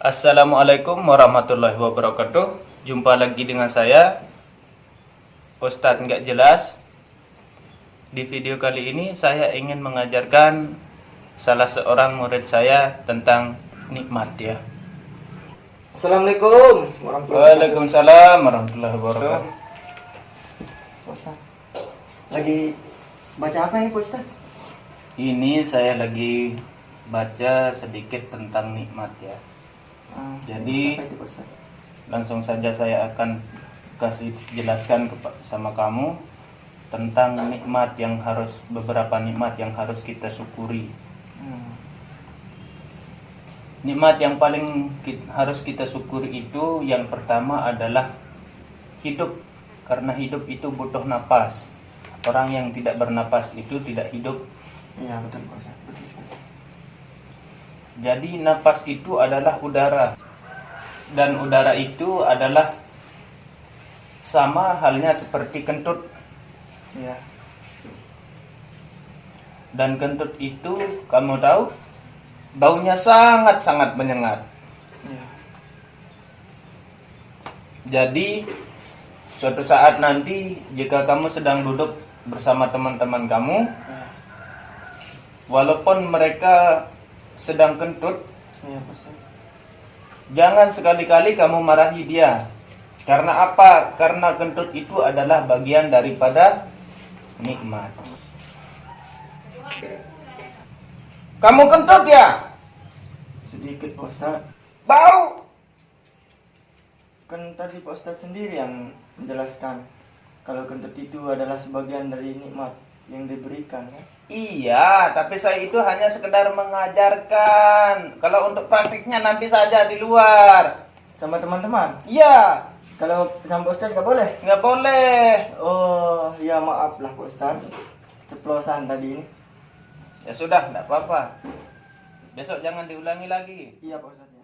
Assalamualaikum warahmatullahi wabarakatuh. Jumpa lagi dengan saya, Ustadz Nggak Jelas. Di video kali ini saya ingin mengajarkan salah seorang murid saya tentang nikmat ya. Assalamualaikum warahmatullahi wabarakatuh. Waalaikumsalam warahmatullahi wabarakatuh. Pak Ustaz, lagi baca apa ini Pak Ustaz? Ini saya lagi baca sedikit tentang nikmat ya. Jadi apa itu Pak Ustaz? langsung saja saya akan kasih jelaskan sama kamu tentang beberapa nikmat yang harus kita syukuri. Nikmat yang paling harus kita syukuri itu yang pertama adalah hidup, karena hidup itu butuh napas. Orang yang tidak bernapas itu tidak hidup. Iya betul Pak Ustaz, betul sekali. Jadi napas itu adalah udara, dan udara itu adalah sama halnya seperti kentut. Iya. Dan kentut itu kamu tahu baunya sangat-sangat menyengat. Iya. Jadi suatu saat nanti jika kamu sedang duduk bersama teman-teman kamu, Iya. walaupun mereka sedang kentut, Iya Pak Ustaz. jangan sekali-kali kamu marahi dia. Karena apa? Karena kentut itu adalah bagian daripada nikmat. Kamu kentut ya? Sedikit Pak Ustaz. Bau. Kan tadi Pak Ustaz sendiri yang menjelaskan kalau kentut itu adalah sebagian dari nikmat yang diberikan ya. Iya, tapi saya itu hanya sekedar mengajarkan. Kalau untuk praktiknya nanti saja di luar. Sama teman-teman. Iya, Kalau sama Pak Ustaz nggak boleh? nggak boleh. Oh ya maaf lah Pak Ustaz, ceplosan tadi ini. Ya sudah, nggak apa-apa. Besok jangan diulangi lagi. Iya Pak Ustaz ya.